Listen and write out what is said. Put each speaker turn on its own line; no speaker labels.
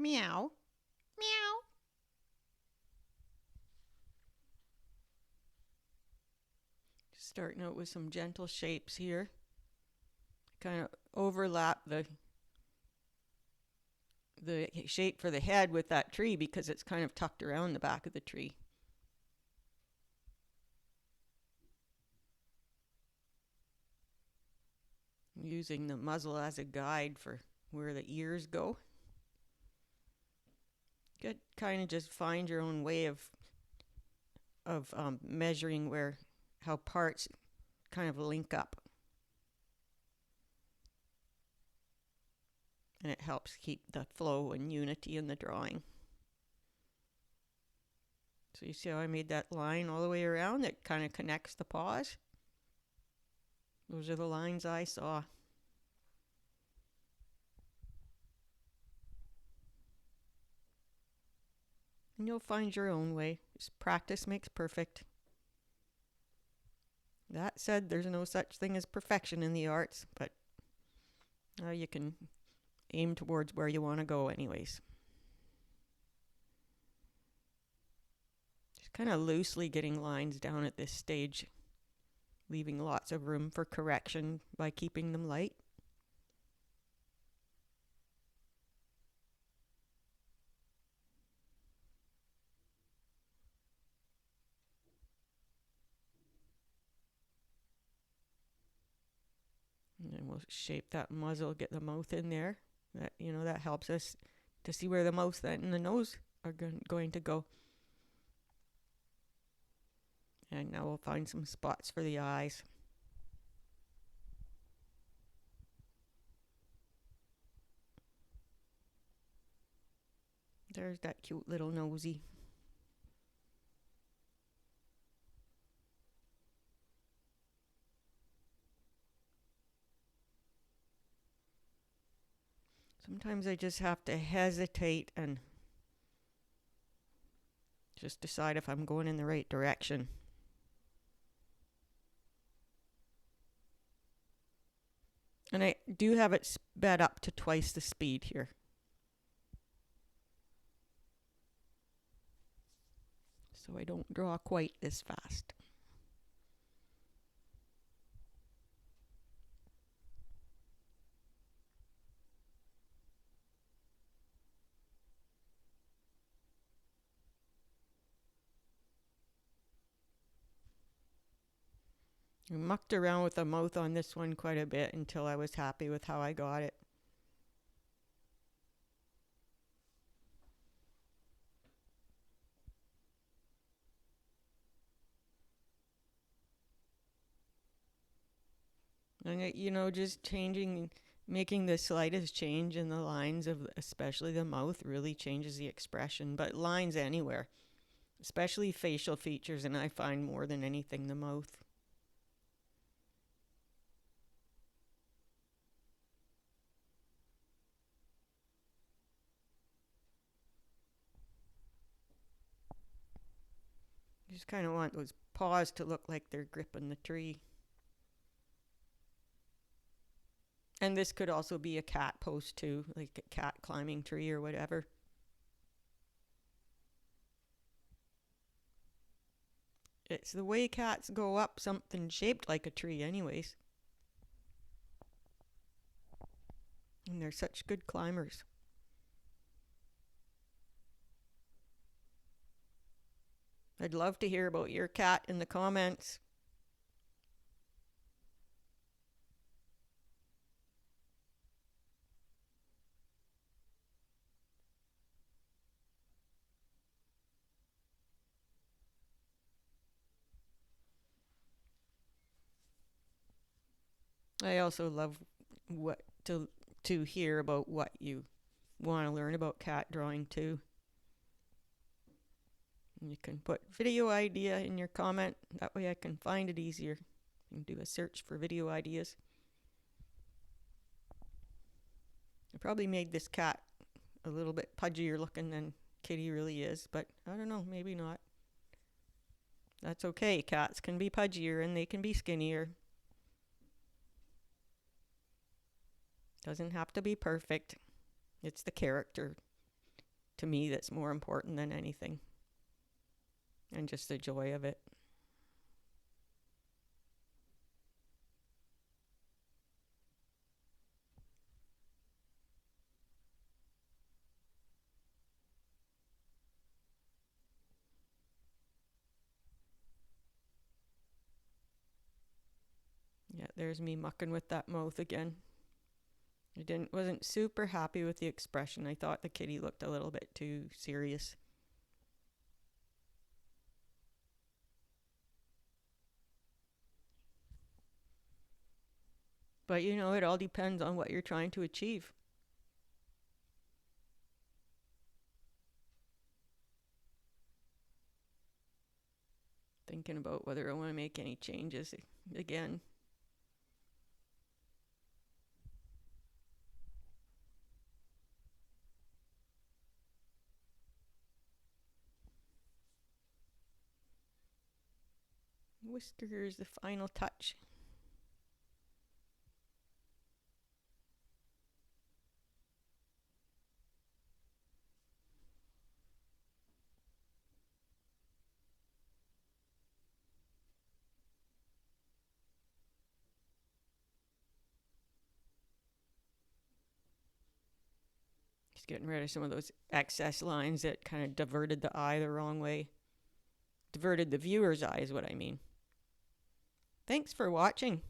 Meow. Meow. Starting out with some gentle shapes here. Kind of overlap the shape for the head with that tree because it's kind of tucked around the back of the tree. Using the muzzle as a guide for where the ears go. Good, kind of just find your own way of measuring how parts kind of link up. And it helps keep the flow and unity in the drawing. So you see how I made that line all the way around that kind of connects the paws? Those are the lines I saw. And you'll find your own way. Just practice makes perfect. That said, there's no such thing as perfection in the arts, but you can aim towards where you want to go anyways. Just kind of loosely getting lines down at this stage, leaving lots of room for correction by keeping them light. And then we'll shape that muzzle, get the mouth in there. That helps us to see where the mouth and the nose are going to go. And now we'll find some spots for the eyes. There's that cute little nosy. Sometimes I just have to hesitate and just decide if I'm going in the right direction. And I do have it sped up to twice the speed here. So I don't draw quite as fast. I mucked around with the mouth on this one quite a bit until I was happy with how I got it. And just making the slightest change in the lines of especially the mouth really changes the expression, but lines anywhere, especially facial features, and I find more than anything the mouth. You just kind of want those paws to look like they're gripping the tree. And this could also be a cat pose too, like a cat climbing tree or whatever. It's the way cats go up something shaped like a tree anyways. And they're such good climbers. I'd love to hear about your cat in the comments. I also love what to hear about what you want to learn about cat drawing too. You can put video idea in your comment. That way I can find it easier. You can do a search for video ideas. I probably made this cat a little bit pudgier looking than Kitty really is, but I don't know, maybe not. That's okay. Cats can be pudgier and they can be skinnier. Doesn't have to be perfect. It's the character. to me that's more important than anything, and just the joy of it. Yeah, there's me mucking with that mouth again. Wasn't super happy with the expression. I thought the kitty looked a little bit too serious. But you know, it all depends on what you're trying to achieve. Thinking about whether I want to make any changes again. Whiskers, the final touch. Just getting rid of some of those excess lines that kind of diverted the eye the wrong way. Diverted the viewer's eye is what I mean. Thanks for watching.